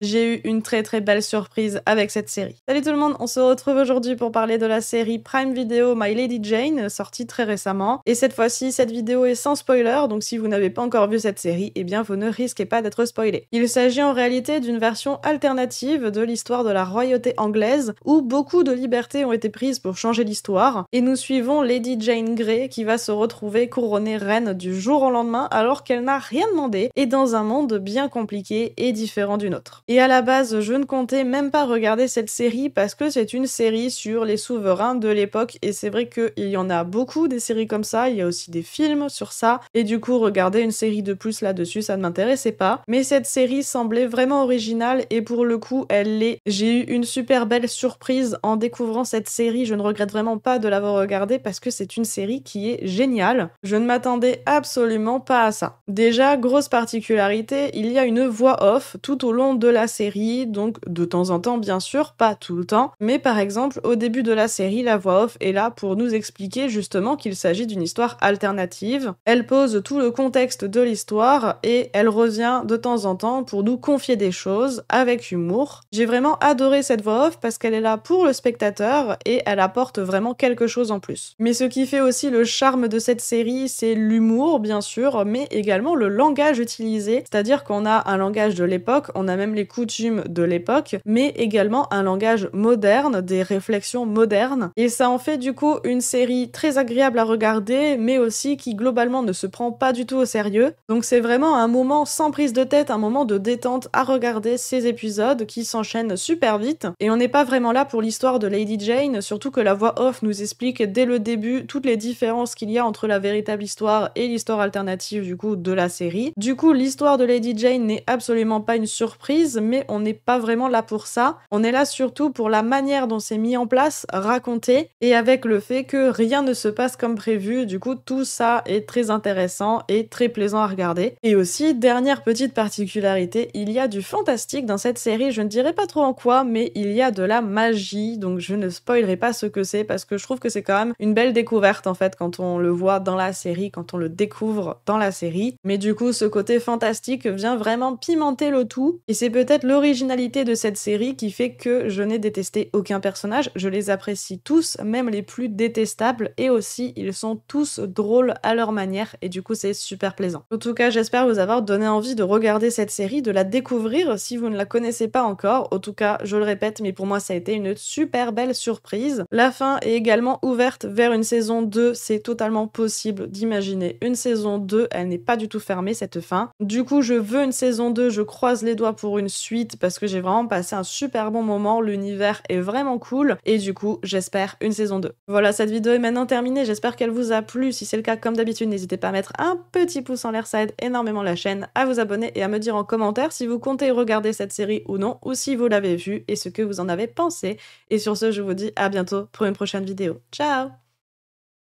j'ai eu une très belle surprise avec cette série. Salut tout le monde, on se retrouve aujourd'hui pour parler de la série Prime Video My Lady Jane, sortie très récemment. Et cette fois-ci, cette vidéo est sans spoiler, donc si vous n'avez pas encore vu cette série, eh bien vous ne risquez pas d'être spoilé. Il s'agit en réalité d'une version alternative de l'histoire de la royauté anglaise, où beaucoup de libertés ont été prises pour changer l'histoire, et nous suivons Lady Jane Grey qui va se retrouver couronnée reine du jour au lendemain alors qu'elle n'a rien demandé, et dans un monde bien compliqué et différent du nôtre. Et à la base, je ne comptais même pas regarder cette série parce que c'est une série sur les souverains de l'époque, et c'est vrai qu'il y en a beaucoup des séries comme ça, il y a aussi des films sur ça, et du coup regarder une série de plus là-dessus, ça ne m'intéressait pas. Mais cette série semblait vraiment originale, et pour le coup, elle l'est. J'ai eu une super belle surprise en découvrant cette série, je ne regrette vraiment pas de l'avoir regardée parce que c'est une série qui est géniale. Je ne m'attendais absolument pas à ça. Déjà, grosse particularité, il y a une voix off tout au long de la série, donc de temps en temps bien sûr, pas tout le temps, mais par exemple au début de la série, la voix off est là pour nous expliquer justement qu'il s'agit d'une histoire alternative. Elle pose tout le contexte de l'histoire et elle revient de temps en temps pour nous confier des choses avec humour. J'ai vraiment adoré cette voix off parce qu'elle est là pour le spectateur et elle apporte vraiment quelque chose en plus. Mais ce qui fait aussi le charme de cette série, c'est l'humour bien sûr, mais également le langage utilisé, c'est-à-dire qu'on a un langage de l'époque, on a même les coutumes de l'époque, mais également un langage moderne, des réflexions modernes, et ça en fait du coup une série très agréable à regarder, mais aussi qui globalement ne se prend pas du tout au sérieux. Donc c'est vraiment un moment sans prise de tête, un moment de détente à regarder ces épisodes qui s'enchaînent super vite, et on n'est pas vraiment là pour l'histoire de Lady Jane, surtout que la voix off nous explique dès le début toutes les différences qu'il y a entre la véritable histoire et l'histoire alternative du coup de la série. Du coup, l'histoire de Lady Jane n'est absolument pas une surprise, mais on n'est pas vraiment là pour ça. On est là surtout pour la manière dont c'est mis en place, raconté, et avec le fait que rien ne se passe comme prévu. Du coup, tout ça est très intéressant et très plaisant à regarder. Et aussi, dernière petite particularité, il y a du fantastique dans cette série. Je ne dirais pas trop en quoi, mais il y a de la magie, donc je ne spoilerai pas ce que c'est parce que je trouve que c'est quand même une belle découverte en fait quand on le voit dans la série, quand on le découvre dans la série. Mais du coup, ce côté fantastique vient vraiment pimenter le tout, et c'est peut-être l'originalité de cette série qui fait que je n'ai détesté aucun personnage. Je les apprécie tous, même les plus détestables, et aussi ils sont tous drôles à leur manière, et du coup c'est super plaisant. En tout cas, j'espère vous avoir donné envie de regarder cette série, de la découvrir si vous ne la connaissez pas encore. En tout cas, je le répète, mais pour moi ça a été une super belle surprise. La fin est également ouverte vers une saison 2, c'est totalement possible d'imaginer une saison 2, elle n'est pas du tout fermée cette fin. Du coup, je veux une saison 2, je croise les doigts pour une suite parce que j'ai vraiment passé un super bon moment, l'univers est vraiment cool, et du coup, j'espère une saison 2. Voilà, cette vidéo est maintenant terminée, j'espère qu'elle vous a plu. Si c'est le cas, comme d'habitude, n'hésitez pas à mettre un petit pouce en l'air, ça aide énormément la chaîne, à vous abonner et à me dire en commentaire si vous comptez regarder cette série ou non, ou si vous l'avez vue et ce que vous en avez pensé. Et sur ce, je vous dis à bientôt pour une prochaine vidéo. Ciao!